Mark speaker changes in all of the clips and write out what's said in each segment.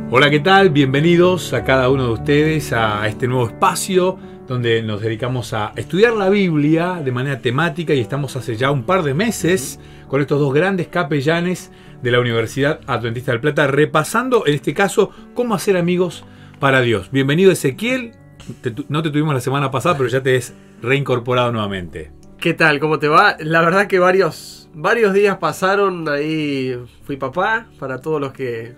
Speaker 1: Hola, ¿qué tal? Bienvenidos a cada uno de ustedes a este nuevo espacio donde nos dedicamos a estudiar la Biblia de manera temática y estamos hace ya un par de meses con estos dos grandes capellanes de la Universidad Adventista del Plata repasando, en este caso, cómo hacer amigos para Dios. Bienvenido, Ezequiel. No te tuvimos la semana pasada, pero ya te has reincorporado nuevamente.
Speaker 2: ¿Qué tal? ¿Cómo te va? La verdad que varios días pasaron, ahí fui papá, para todos los que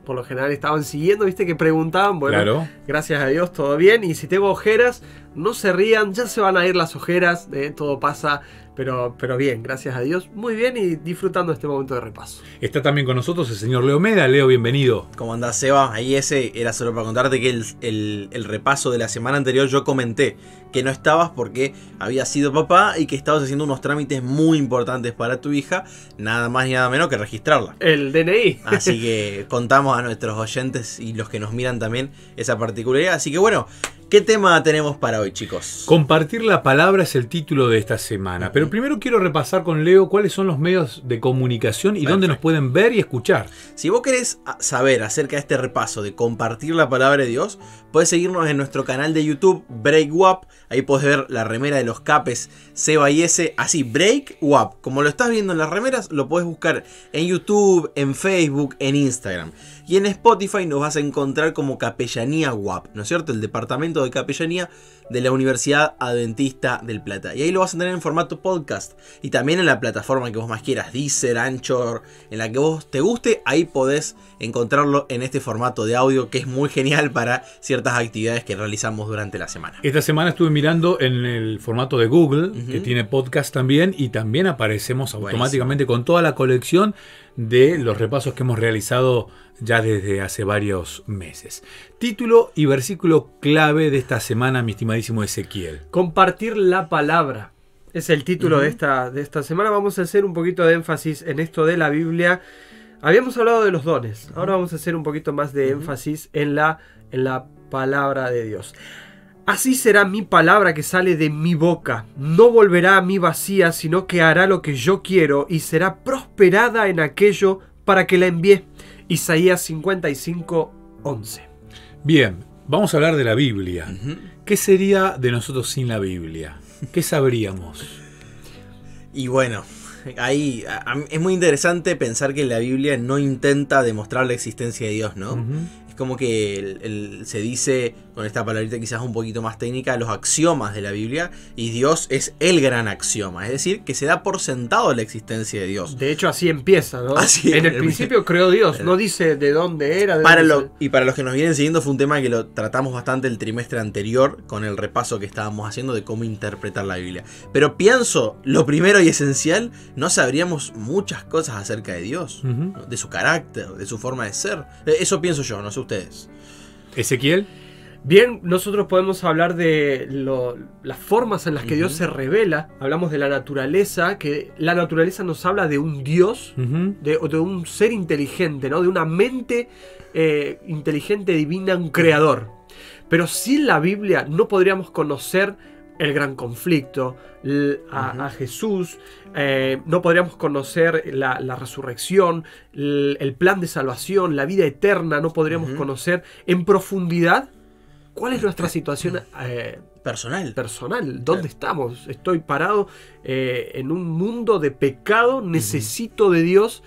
Speaker 2: por lo general estaban siguiendo, viste, que preguntaban, bueno, claro. Gracias a Dios todo bien, y si tengo ojeras, no se rían, ya se van a ir las ojeras, todo pasa, pero bien, gracias a Dios, muy bien y disfrutando este momento de repaso.
Speaker 1: Está también con nosotros el señor Leo Meda. Leo, bienvenido.
Speaker 3: ¿Cómo andás, Seba? Ahí ese era solo para contarte que el repaso de la semana anterior yo comenté que no estabas porque había sido papá y que estabas haciendo unos trámites muy importantes para tu hija, nada más y nada menos que registrarla.
Speaker 2: El DNI.
Speaker 3: Así que contamos a nuestros oyentes y los que nos miran también esa particularidad. Así que bueno, ¿qué tema tenemos para hoy, chicos?
Speaker 1: Compartir la palabra es el título de esta semana. Pero primero quiero repasar con Leo cuáles son los medios de comunicación y dónde nos pueden ver y escuchar.
Speaker 3: Si vos querés saber acerca de este repaso de compartir la palabra de Dios, podés seguirnos en nuestro canal de YouTube, Break WAP. Ahí podés ver la remera de los capes Seba y ese, así, Break WAP. Como lo estás viendo en las remeras, lo podés buscar en YouTube, en Facebook, en Instagram. Y en Spotify nos vas a encontrar como Capellanía WAP, ¿no es cierto? El departamento de Capellanía de la Universidad Adventista del Plata. Y ahí lo vas a tener en formato podcast. Y también en la plataforma que vos más quieras, Deezer, Anchor, en la que vos te guste, ahí podés encontrarlo en este formato de audio que es muy genial para ciertas actividades que realizamos durante la semana.
Speaker 1: Esta semana estuve mirando en el formato de Google, que tiene podcast también, y también aparecemos automáticamente con toda la colección de los repasos que hemos realizado ya desde hace varios meses. Título y versículo clave de esta semana, mi estimadísimo Ezequiel.
Speaker 2: Compartir la palabra. Es el título de esta semana. Vamos a hacer un poquito de énfasis en esto de la Biblia. Habíamos hablado de los dones. Ahora vamos a hacer un poquito más de énfasis en la palabra de Dios. Así será mi palabra que sale de mi boca. No volverá a mí vacía, sino que hará lo que yo quiero y será prosperada en aquello para que la envíe. Isaías 55:11.
Speaker 1: Bien, vamos a hablar de la Biblia. ¿Qué sería de nosotros sin la Biblia? ¿Qué sabríamos?
Speaker 3: Y bueno, ahí es muy interesante pensar que la Biblia no intenta demostrar la existencia de Dios, ¿no? Es como que se dice, con esta palabrita quizás un poquito más técnica, los axiomas de la Biblia, y Dios es el gran axioma, es decir, que se da por sentado la existencia de Dios.
Speaker 2: De hecho, así empieza, ¿no? Así en el principio creó Dios, no dice de dónde era.
Speaker 3: Y para los que nos vienen siguiendo, fue un tema que lo tratamos bastante el trimestre anterior, con el repaso que estábamos haciendo de cómo interpretar la Biblia. Pero pienso, lo primero y esencial, no sabríamos muchas cosas acerca de Dios, ¿no? De su carácter, de su forma de ser. Eso pienso yo, no sé ustedes.
Speaker 1: Ezequiel.
Speaker 2: Bien, nosotros podemos hablar de las formas en las que Dios se revela. Hablamos de la naturaleza, que la naturaleza nos habla de un Dios, de un ser inteligente, ¿no? De una mente inteligente, divina, un creador. Pero sin la Biblia no podríamos conocer el gran conflicto, a Jesús, no podríamos conocer la resurrección, el plan de salvación, la vida eterna, no podríamos conocer en profundidad cuál es nuestra situación personal. ¿Dónde estamos? Estoy parado en un mundo de pecado, necesito de Dios.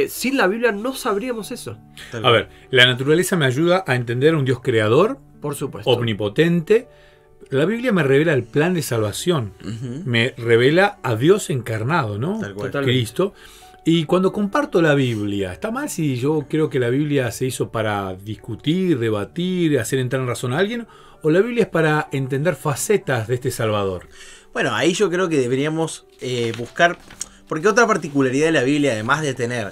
Speaker 2: Sin la Biblia no sabríamos eso.
Speaker 1: A ver, la naturaleza me ayuda a entender un Dios creador,
Speaker 2: por supuesto,
Speaker 1: omnipotente. La Biblia me revela el plan de salvación, me revela a Dios encarnado, ¿no? Cristo. Y cuando comparto la Biblia, ¿está mal si yo creo que la Biblia se hizo para discutir, debatir, hacer entrar en razón a alguien? ¿O la Biblia es para entender facetas de este Salvador?
Speaker 3: Bueno, ahí yo creo que deberíamos buscar, porque otra particularidad de la Biblia, además de tener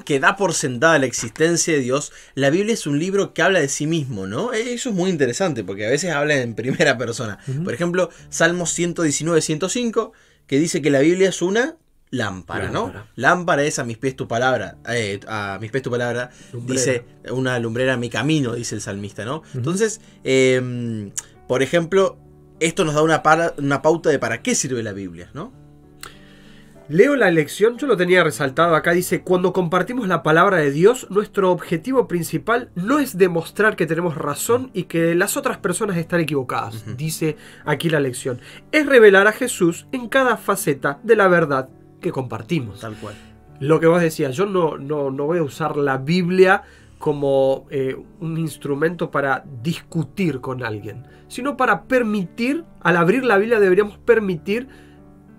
Speaker 3: que da por sentada la existencia de Dios, la Biblia es un libro que habla de sí mismo, ¿no? Eso es muy interesante, porque a veces habla en primera persona. Por ejemplo, Salmos 119, 105, que dice que la Biblia es una lámpara, ¿no? Lámpara es a mis pies tu palabra, a mis pies tu palabra, lumbrera. Dice una lumbrera a mi camino, dice el salmista, ¿no? Entonces, por ejemplo, esto nos da una pauta de para qué sirve la Biblia, ¿no?
Speaker 2: Leo la lección, yo lo tenía resaltado acá, dice: cuando compartimos la palabra de Dios, nuestro objetivo principal no es demostrar que tenemos razón y que las otras personas están equivocadas, dice aquí la lección. Es revelar a Jesús en cada faceta de la verdad que compartimos.
Speaker 3: Tal cual.
Speaker 2: Lo que vos decías, yo no voy a usar la Biblia como un instrumento para discutir con alguien, sino para permitir, al abrir la Biblia deberíamos permitir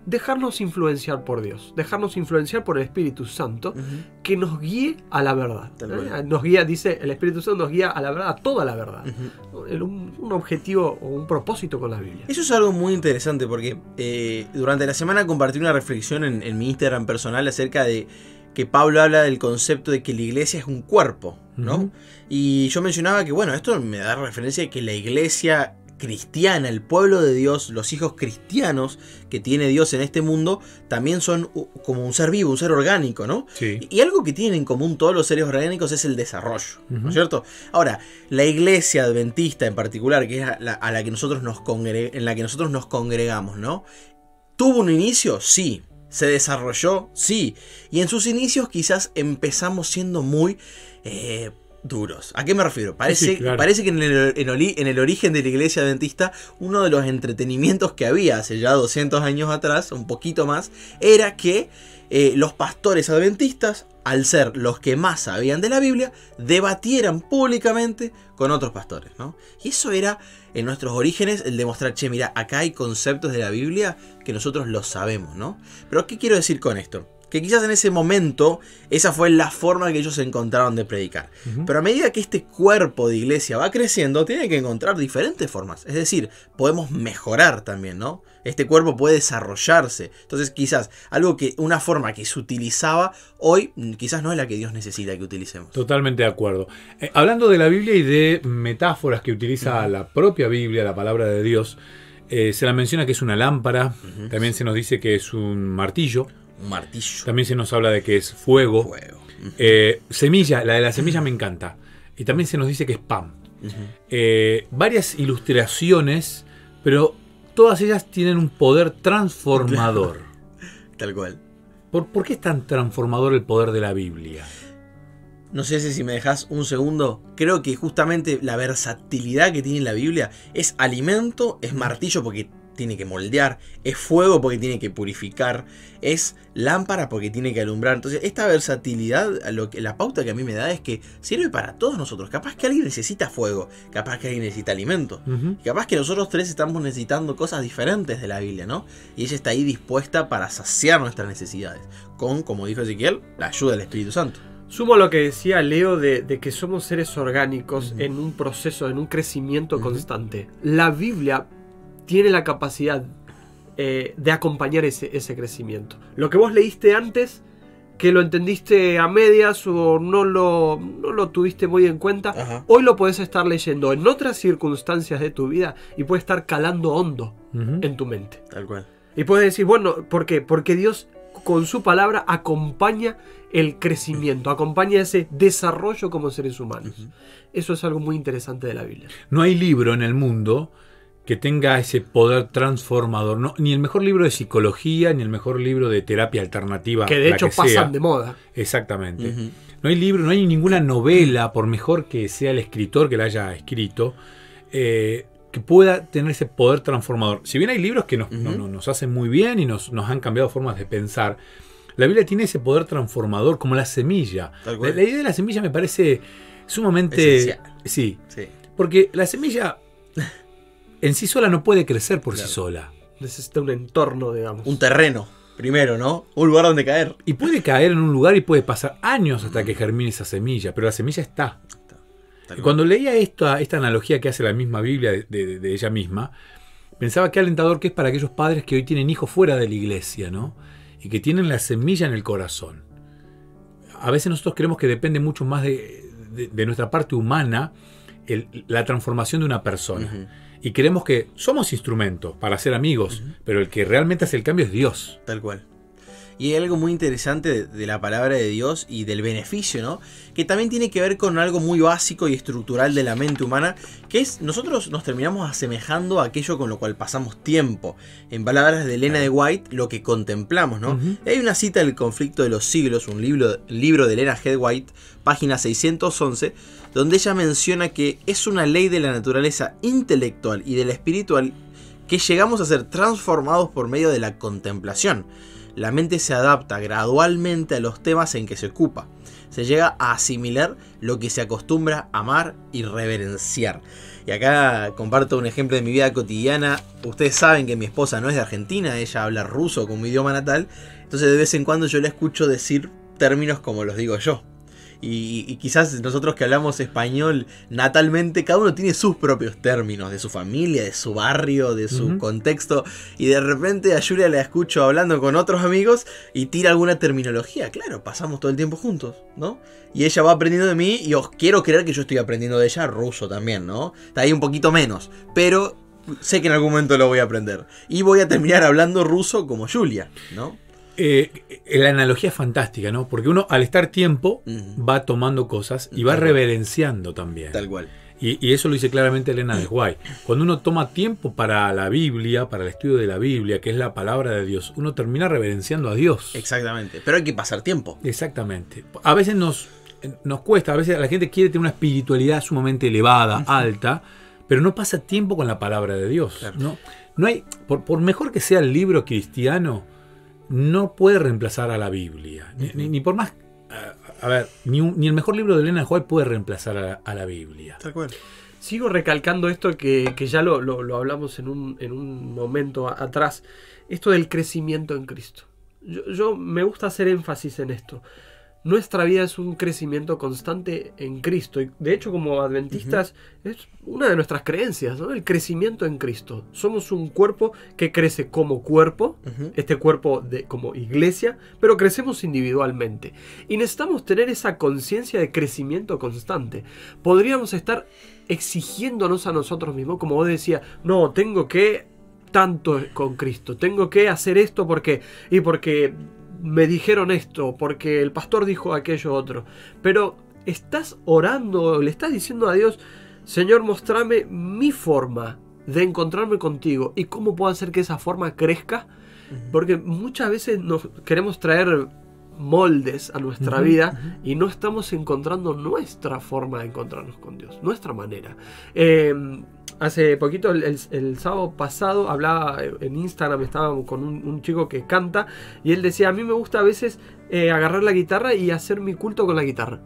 Speaker 2: dejarnos influenciar por Dios, dejarnos influenciar por el Espíritu Santo, que nos guíe a la verdad. Nos guía, dice el Espíritu Santo, nos guía a la verdad, a toda la verdad. Un objetivo o un propósito con la Biblia.
Speaker 3: Eso es algo muy interesante porque durante la semana compartí una reflexión en mi Instagram personal acerca de que Pablo habla del concepto de que la iglesia es un cuerpo, ¿no? Y yo mencionaba que, bueno, esto me da referencia de que la iglesia cristiana, el pueblo de Dios, los hijos cristianos que tiene Dios en este mundo, también son como un ser vivo, un ser orgánico, ¿no?
Speaker 1: Sí.
Speaker 3: Y algo que tienen en común todos los seres orgánicos es el desarrollo, ¿no es cierto? Ahora, la iglesia adventista en particular, que es a la que nosotros en la que nosotros nos congregamos, ¿no? ¿Tuvo un inicio? Sí. ¿Se desarrolló? Sí. Y en sus inicios quizás empezamos siendo muy duros. ¿A qué me refiero? Parece que en el origen de la iglesia adventista, uno de los entretenimientos que había hace ya 200 años atrás, un poquito más, era que los pastores adventistas, al ser los que más sabían de la Biblia, debatieran públicamente con otros pastores, ¿no? Y eso era, en nuestros orígenes, el demostrar, che, mira, acá hay conceptos de la Biblia que nosotros los sabemos, ¿no? Pero ¿qué quiero decir con esto? Que quizás en ese momento esa fue la forma que ellos encontraron de predicar. Pero a medida que este cuerpo de iglesia va creciendo, tiene que encontrar diferentes formas. Es decir, podemos mejorar también, ¿no? Este cuerpo puede desarrollarse. Entonces quizás una forma que se utilizaba hoy, quizás no es la que Dios necesita que utilicemos.
Speaker 1: Totalmente de acuerdo. Hablando de la Biblia y de metáforas que utiliza la propia Biblia, la palabra de Dios, se la menciona que es una lámpara, también se nos dice que es un martillo.
Speaker 3: Un martillo.
Speaker 1: También se nos habla de que es fuego. Semilla, la de la semilla me encanta. Y también se nos dice que es pan. Varias ilustraciones, pero todas ellas tienen un poder transformador.
Speaker 3: Tal cual.
Speaker 1: ¿Por qué es tan transformador el poder de la Biblia?
Speaker 3: No sé si me dejas un segundo. Creo que justamente la versatilidad que tiene la Biblia es alimento, es martillo porque tiene que moldear, es fuego porque tiene que purificar, es lámpara porque tiene que alumbrar. Entonces esta versatilidad, la pauta que a mí me da es que sirve para todos nosotros. Capaz que alguien necesita fuego, capaz que alguien necesita alimento, capaz que nosotros tres estamos necesitando cosas diferentes de la Biblia, ¿no? Y ella está ahí dispuesta para saciar nuestras necesidades con, como dijo Ezequiel, la ayuda del Espíritu Santo.
Speaker 2: Sumo a lo que decía Leo de que somos seres orgánicos en un proceso, en un crecimiento constante. La Biblia tiene la capacidad de acompañar ese crecimiento. Lo que vos leíste antes, que lo entendiste a medias o no lo tuviste muy en cuenta, hoy lo podés estar leyendo en otras circunstancias de tu vida y puede estar calando hondo en tu mente.
Speaker 3: Tal cual.
Speaker 2: Y puedes decir, bueno, ¿por qué? Porque Dios con su palabra acompaña el crecimiento, acompaña ese desarrollo como seres humanos. Eso es algo muy interesante de la Biblia.
Speaker 1: No hay libro en el mundo que tenga ese poder transformador. No, ni el mejor libro de psicología, ni el mejor libro de terapia alternativa.
Speaker 2: Que de hecho pasan de moda.
Speaker 1: Exactamente. No hay libro, no hay ninguna novela, por mejor que sea el escritor que la haya escrito, que pueda tener ese poder transformador. Si bien hay libros que nos hacen muy bien y nos han cambiado formas de pensar, la Biblia tiene ese poder transformador como la semilla. La idea de la semilla me parece sumamente...
Speaker 3: esencial.
Speaker 1: Sí. Porque la semilla en sí sola no puede crecer por sí sola.
Speaker 2: Necesita un entorno, digamos.
Speaker 3: Un terreno, primero, ¿no? Un lugar donde caer.
Speaker 1: Y puede caer en un lugar y puede pasar años hasta que germine esa semilla, pero la semilla está. Y cuando leía esta analogía que hace la misma Biblia de ella misma, pensaba qué alentador que es para aquellos padres que hoy tienen hijos fuera de la iglesia, ¿no? Y que tienen la semilla en el corazón. A veces nosotros creemos que depende mucho más de nuestra parte humana la transformación de una persona. Y creemos que somos instrumentos para ser amigos, pero el que realmente hace el cambio es Dios.
Speaker 3: Tal cual. Y hay algo muy interesante de la palabra de Dios y del beneficio, ¿no? Que también tiene que ver con algo muy básico y estructural de la mente humana, que es nosotros nos terminamos asemejando a aquello con lo cual pasamos tiempo. En palabras de Elena de White, lo que contemplamos, ¿no? Hay una cita del Conflicto de los Siglos, un libro de Elena G. White, página 611, donde ella menciona que es una ley de la naturaleza intelectual y de la espiritual que llegamos a ser transformados por medio de la contemplación. La mente se adapta gradualmente a los temas en que se ocupa. Se llega a asimilar lo que se acostumbra a amar y reverenciar. Y acá comparto un ejemplo de mi vida cotidiana. Ustedes saben que mi esposa no es de Argentina, ella habla ruso como idioma natal. Entonces de vez en cuando yo la escucho decir términos como los digo yo. Y quizás nosotros que hablamos español natalmente, cada uno tiene sus propios términos, de su familia, de su barrio, de su contexto. Y de repente a Julia la escucho hablando con otros amigos y tira alguna terminología. Claro, pasamos todo el tiempo juntos, ¿no? Y ella va aprendiendo de mí y os quiero creer que yo estoy aprendiendo de ella ruso también, ¿no? Está ahí un poquito menos, pero sé que en algún momento lo voy a aprender. Y voy a terminar hablando ruso como Julia, ¿no?
Speaker 1: La analogía es fantástica, ¿no? Porque uno al estar tiempo va tomando cosas y va reverenciando también.
Speaker 3: Tal cual.
Speaker 1: Y eso lo dice claramente Elena de White. Cuando uno toma tiempo para la Biblia, para el estudio de la Biblia, que es la palabra de Dios, uno termina reverenciando a Dios.
Speaker 3: Exactamente. Pero hay que pasar tiempo.
Speaker 1: Exactamente. A veces nos cuesta, a veces la gente quiere tener una espiritualidad sumamente elevada, alta, pero no pasa tiempo con la palabra de Dios. Claro. No hay, por mejor que sea el libro cristiano, no puede reemplazar a la Biblia. Ni por más... A ver, ni el mejor libro de Elena de White puede reemplazar a la Biblia.
Speaker 3: Tal cual.
Speaker 2: Sigo recalcando esto que ya lo hablamos en un momento atrás. Esto del crecimiento en Cristo. Yo me gusta hacer énfasis en esto. Nuestra vida es un crecimiento constante en Cristo. Y de hecho, como adventistas, es una de nuestras creencias, ¿no? El crecimiento en Cristo. Somos un cuerpo que crece como cuerpo, este cuerpo como iglesia, pero crecemos individualmente. Y necesitamos tener esa conciencia de crecimiento constante. Podríamos estar exigiéndonos a nosotros mismos, como vos decías, no, tengo que tanto con Cristo, tengo que hacer esto porque me dijeron esto, porque el pastor dijo aquello otro. Pero estás orando, le estás diciendo a Dios, Señor, mostrame mi forma de encontrarme contigo y cómo puedo hacer que esa forma crezca. Porque muchas veces nos queremos traer moldes a nuestra vida y no estamos encontrando nuestra forma de encontrarnos con Dios, nuestra manera. Hace poquito, el sábado pasado, hablaba en Instagram, estaba con un chico que canta y él decía, a mí me gusta a veces agarrar la guitarra y hacer mi culto con la guitarra.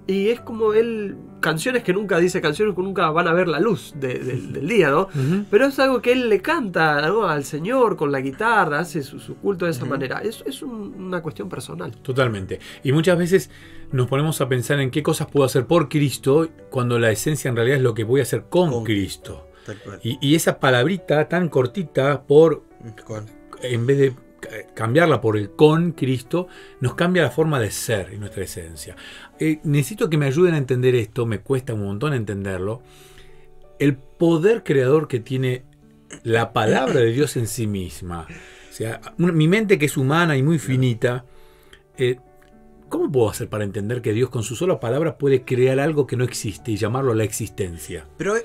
Speaker 2: Y es como él, canciones que nunca dice, canciones que nunca van a ver la luz del día, ¿no? Pero es algo que él le canta, ¿no?, al Señor con la guitarra, hace su culto de esa manera. Es una cuestión personal.
Speaker 1: Totalmente. Y muchas veces nos ponemos a pensar en qué cosas puedo hacer por Cristo, cuando la esencia en realidad es lo que voy a hacer con Cristo. Y esa palabrita tan cortita en vez de cambiarla por el con Cristo, nos cambia la forma de ser y nuestra esencia. Necesito que me ayuden a entender esto, me cuesta un montón entenderlo. El poder creador que tiene la palabra de Dios en sí misma. O sea, mi mente, que es humana y muy finita, ¿cómo puedo hacer para entender que Dios con su sola palabra puede crear algo que no existe y llamarlo la existencia?
Speaker 3: Pero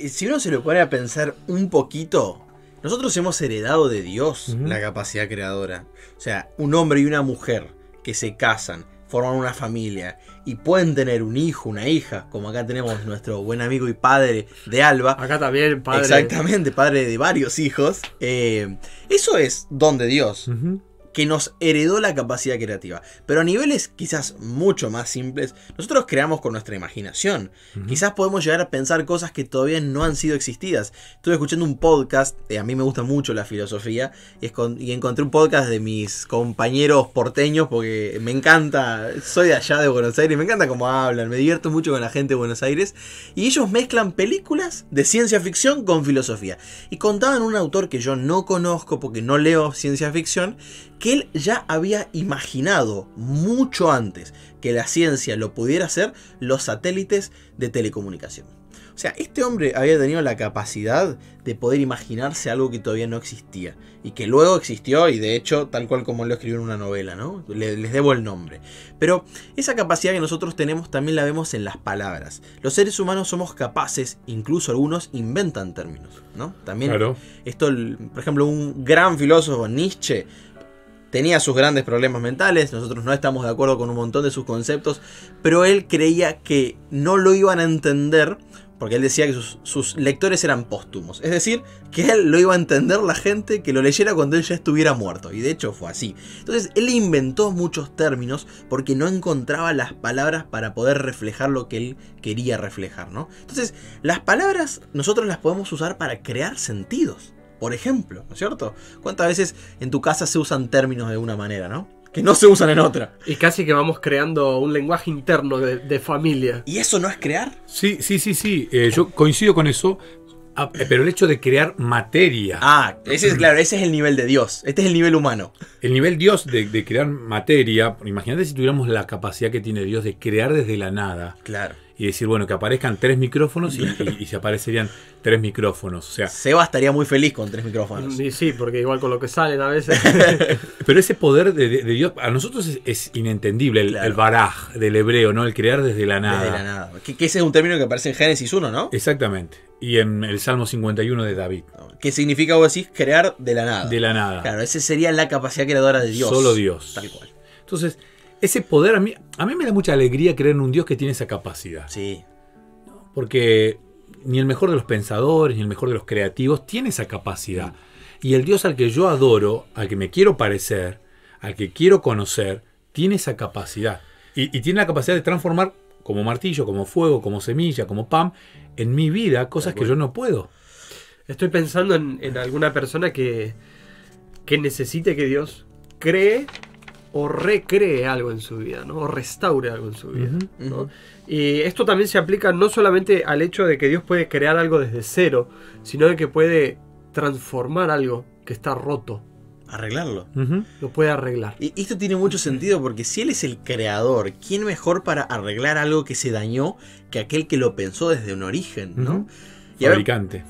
Speaker 3: si uno se lo pone a pensar un poquito, nosotros hemos heredado de Dios la capacidad creadora. O sea, un hombre y una mujer que se casan, forman una familia y pueden tener un hijo, una hija, como acá tenemos nuestro buen amigo y padre de Alba.
Speaker 2: Acá también, padre.
Speaker 3: Exactamente, padre de varios hijos. Eso es don de Dios, que nos heredó la capacidad creativa. Pero a niveles quizás mucho más simples, nosotros creamos con nuestra imaginación. Quizás podemos llegar a pensar cosas que todavía no han sido existidas. Estuve escuchando un podcast, a mí me gusta mucho la filosofía, y encontré un podcast de mis compañeros porteños, porque me encanta, soy de allá de Buenos Aires, me encanta cómo hablan, me divierto mucho con la gente de Buenos Aires, y ellos mezclan películas de ciencia ficción con filosofía. Y contaban un autor que yo no conozco porque no leo ciencia ficción, que él ya había imaginado mucho antes que la ciencia lo pudiera hacer, los satélites de telecomunicación. O sea, este hombre había tenido la capacidad de poder imaginarse algo que todavía no existía. Y que luego existió, y de hecho, tal cual como lo escribió en una novela, ¿no? Les debo el nombre. Pero esa capacidad que nosotros tenemos también la vemos en las palabras. Los seres humanos somos capaces, incluso algunos inventan términos, ¿no? También
Speaker 1: Claro.
Speaker 3: esto, por ejemplo, un gran filósofo, Nietzsche, tenía sus grandes problemas mentales, nosotros no estamos de acuerdo con un montón de sus conceptos, pero él creía que no lo iban a entender, porque él decía que sus lectores eran póstumos. Es decir, que él lo iba a entender la gente que lo leyera cuando él ya estuviera muerto. Y de hecho fue así. Entonces él inventó muchos términos porque no encontraba las palabras para poder reflejar lo que él quería reflejar, ¿no? Entonces las palabras nosotros las podemos usar para crear sentidos. Por ejemplo, ¿no es cierto? ¿Cuántas veces en tu casa se usan términos de una manera, ¿no? Que no se usan en otra.
Speaker 2: Y casi que vamos creando un lenguaje interno de familia.
Speaker 3: ¿Y eso no es crear?
Speaker 1: Sí. Yo coincido con eso. Pero el hecho de crear materia.
Speaker 3: Ese es el nivel de Dios. Este es el nivel humano.
Speaker 1: El nivel Dios de crear materia. Imagínate si tuviéramos la capacidad que tiene Dios de crear desde la nada.
Speaker 3: Claro.
Speaker 1: Y decir, bueno, que aparezcan 3 micrófonos y se aparecerían 3 micrófonos. O sea,
Speaker 3: Seba estaría muy feliz con 3 micrófonos.
Speaker 2: Y sí, porque igual con lo que salen a veces.
Speaker 1: pero ese poder de Dios a nosotros es inentendible.
Speaker 3: Claro.
Speaker 1: El baraj del hebreo, ¿no? El crear desde la nada.
Speaker 3: Desde la nada. Que ese es un término que aparece en Génesis 1, ¿no?
Speaker 1: Exactamente. Y en el Salmo 51 de David.
Speaker 3: ¿Qué significa, vos decís, crear de la nada?
Speaker 1: De la nada.
Speaker 3: Claro, esa sería la capacidad creadora de Dios.
Speaker 1: Solo Dios.
Speaker 3: Tal cual.
Speaker 1: Entonces, ese poder a mí me da mucha alegría creer en un Dios que tiene esa capacidad.
Speaker 3: Sí.
Speaker 1: Porque ni el mejor de los pensadores, ni el mejor de los creativos tiene esa capacidad. Y el Dios al que yo adoro, al que me quiero parecer, al que quiero conocer, tiene esa capacidad. Y tiene la capacidad de transformar como martillo, como fuego, como semilla, como pan, en mi vida cosas que yo no puedo.
Speaker 2: Estoy pensando en alguna persona que necesite que Dios cree o recree algo en su vida, ¿no? O restaure algo en su vida, ¿no? Y esto también se aplica no solamente al hecho de que Dios puede crear algo desde cero, sino de que puede transformar algo que está roto.
Speaker 3: Arreglarlo.
Speaker 2: Lo puede arreglar.
Speaker 3: Y esto tiene mucho sentido porque si Él es el creador, ¿quién mejor para arreglar algo que se dañó que aquel que lo pensó desde un origen, ¿no? Y
Speaker 1: Fabricante.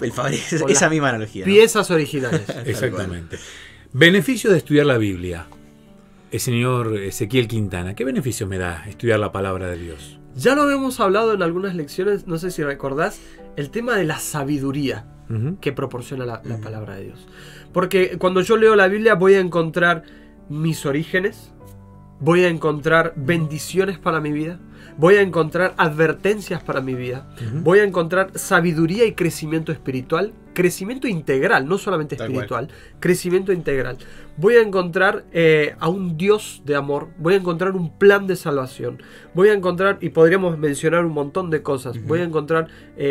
Speaker 3: Esa misma analogía, ¿no?
Speaker 2: Piezas originales.
Speaker 1: Exactamente. Beneficio de estudiar la Biblia. El señor Ezequiel Quintana, ¿qué beneficio me da estudiar la palabra de Dios?
Speaker 2: Ya lo habíamos hablado en algunas lecciones, no sé si recordás, el tema de la sabiduría que proporciona la palabra de Dios. Porque cuando yo leo la Biblia voy a encontrar mis orígenes, voy a encontrar bendiciones para mi vida, voy a encontrar advertencias para mi vida, voy a encontrar sabiduría y crecimiento espiritual, crecimiento integral, no solamente espiritual, crecimiento integral. Voy a encontrar a un Dios de amor, voy a encontrar un plan de salvación, voy a encontrar, y podríamos mencionar un montón de cosas, voy a encontrar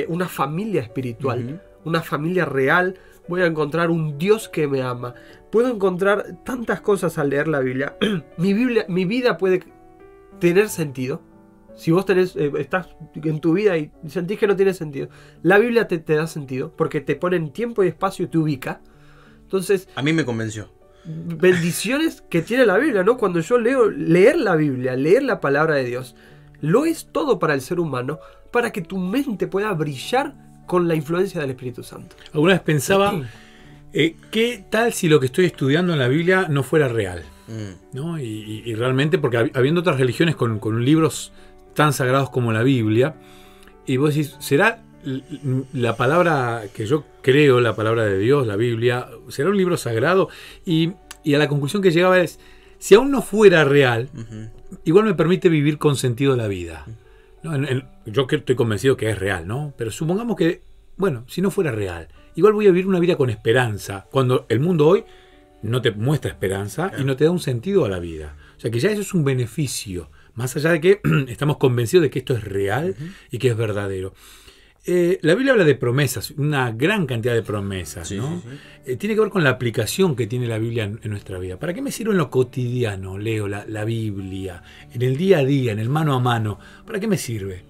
Speaker 2: una familia espiritual, una familia real, voy a encontrar un Dios que me ama. Puedo encontrar tantas cosas al leer la Biblia. Mi vida puede tener sentido. Si vos estás en tu vida y sentís que no tiene sentido, la Biblia te da sentido porque te pone en tiempo y espacio y te ubica. Entonces,
Speaker 3: a mí me convenció.
Speaker 2: Bendiciones que tiene la Biblia, ¿no? Cuando yo leer la Biblia, leer la palabra de Dios, lo es todo para el ser humano, para que tu mente pueda brillar con la influencia del Espíritu Santo.
Speaker 1: Alguna vez pensaba, ¿qué tal si lo que estoy estudiando en la Biblia no fuera real? ¿No? Y realmente, porque habiendo otras religiones con libros tan sagrados como la Biblia, y vos decís, ¿será la palabra que yo creo, la palabra de Dios, la Biblia, será un libro sagrado? Y a la conclusión que llegaba es, si aún no fuera real, igual me permite vivir con sentido la vida. ¿No? Yo estoy convencido que es real, ¿no? Pero supongamos que, bueno, si no fuera real, igual voy a vivir una vida con esperanza, cuando el mundo hoy no te muestra esperanza y no te da un sentido a la vida. O sea que ya eso es un beneficio, más allá de que estamos convencidos de que esto es real y que es verdadero. La Biblia habla de promesas, una gran cantidad de promesas, ¿no? Tiene que ver con la aplicación que tiene la Biblia en nuestra vida. ¿Para qué me sirve en lo cotidiano, Leo, la Biblia? En el día a día, en el mano a mano. ¿Para qué me sirve?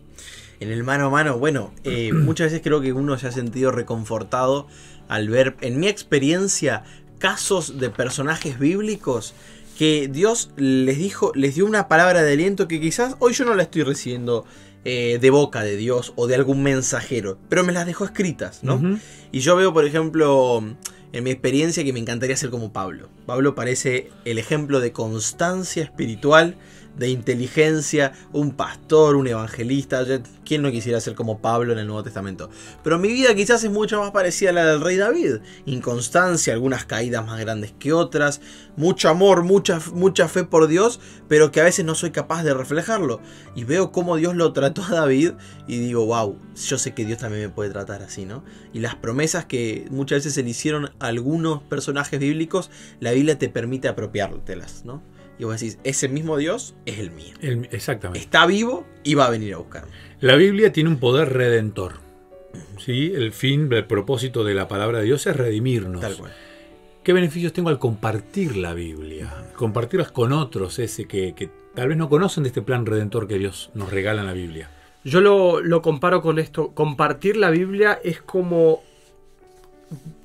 Speaker 3: En el mano a mano, bueno, muchas veces creo que uno se ha sentido reconfortado al ver, en mi experiencia, casos de personajes bíblicos que Dios les dio una palabra de aliento que quizás hoy yo no la estoy recibiendo de boca de Dios o de algún mensajero, pero me las dejó escritas, ¿no?
Speaker 1: Ujú.
Speaker 3: Y yo veo, por ejemplo, en mi experiencia que me encantaría ser como Pablo. Pablo parece el ejemplo de constancia espiritual, de inteligencia, un pastor, un evangelista. ¿Quién no quisiera ser como Pablo en el Nuevo Testamento? Pero mi vida quizás es mucho más parecida a la del rey David. Inconstancia, algunas caídas más grandes que otras, mucho amor, mucha fe por Dios, pero que a veces no soy capaz de reflejarlo. Y veo cómo Dios lo trató a David y digo, wow, yo sé que Dios también me puede tratar así, ¿no? Y las promesas que muchas veces se le hicieron a algunos personajes bíblicos, la Biblia te permite apropiártelas, ¿no? Y vos decís, ese mismo Dios es el mío.
Speaker 1: Exactamente.
Speaker 3: Está vivo y va a venir a buscarme.
Speaker 1: La Biblia tiene un poder redentor. ¿Sí? El fin, el propósito de la palabra de Dios es redimirnos.
Speaker 3: Tal cual.
Speaker 1: ¿Qué beneficios tengo al compartir la Biblia? Compartirlas con otros, que tal vez no conocen de este plan redentor que Dios nos regala en la Biblia.
Speaker 2: Yo lo comparo con esto. Compartir la Biblia es como...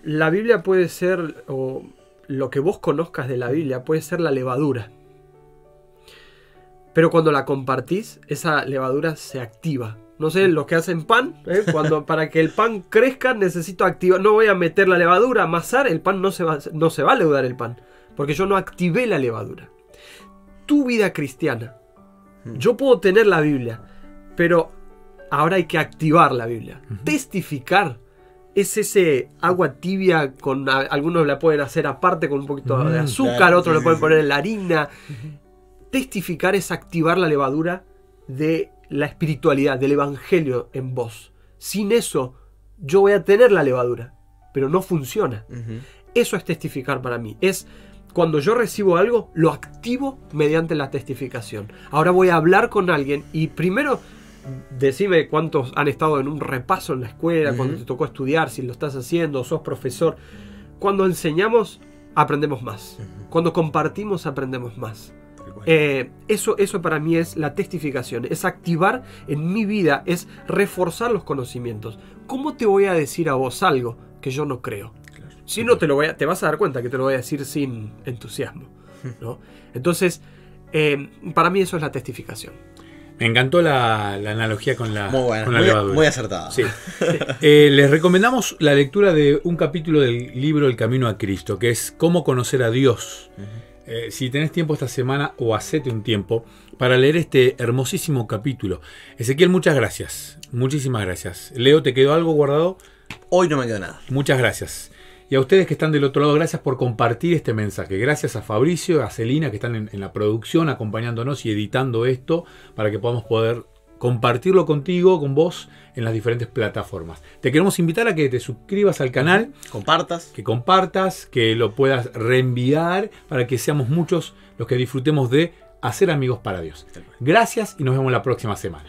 Speaker 2: La Biblia puede ser, o lo que vos conozcas de la Biblia, puede ser la levadura. Pero cuando la compartís, esa levadura se activa. No sé, los que hacen pan, para que el pan crezca necesito activar. No voy a meter la levadura, amasar, el pan no se va a leudar el pan. Porque yo no activé la levadura. Tu vida cristiana. Yo puedo tener la Biblia, pero ahora hay que activar la Biblia. Testificar es ese agua tibia, con algunos la pueden hacer aparte con un poquito de azúcar,
Speaker 3: claro,
Speaker 2: otros
Speaker 3: sí,
Speaker 2: le pueden
Speaker 3: sí,
Speaker 2: poner en la harina. Testificar es activar la levadura de la espiritualidad, del evangelio en vos. Sin eso, yo voy a tener la levadura, pero no funciona. Eso es testificar para mí. Es cuando yo recibo algo, lo activo mediante la testificación. Ahora voy a hablar con alguien y primero decime cuántos han estado en un repaso en la escuela, cuando te tocó estudiar, si lo estás haciendo, sos profesor. Cuando enseñamos, aprendemos más. Cuando compartimos, aprendemos más. Eso para mí es la testificación, es activar en mi vida, es reforzar los conocimientos. ¿Cómo te voy a decir a vos algo que yo no creo? Claro. Si no te vas a dar cuenta que te lo voy a decir sin entusiasmo, ¿no? Entonces, para mí eso es la testificación.
Speaker 1: Me encantó la analogía con la,
Speaker 3: muy buena,
Speaker 1: con la levadura.
Speaker 3: Muy acertada.
Speaker 1: Sí. Les recomendamos la lectura de un capítulo del libro El Camino a Cristo, que es Cómo conocer a Dios. Si tenés tiempo esta semana, o hacete un tiempo para leer este hermosísimo capítulo. Ezequiel, muchas gracias. Muchísimas gracias. Leo, ¿te quedó algo guardado?
Speaker 3: Hoy no me quedó nada.
Speaker 1: Muchas gracias. Y a ustedes que están del otro lado, gracias por compartir este mensaje. Gracias a Fabricio, a Celina, que están en la producción acompañándonos y editando esto para que podamos poder compartirlo contigo, con vos, en las diferentes plataformas. Te queremos invitar a que te suscribas al canal, que compartas, que lo puedas reenviar para que seamos muchos los que disfrutemos de hacer amigos para Dios. Gracias y nos vemos la próxima semana.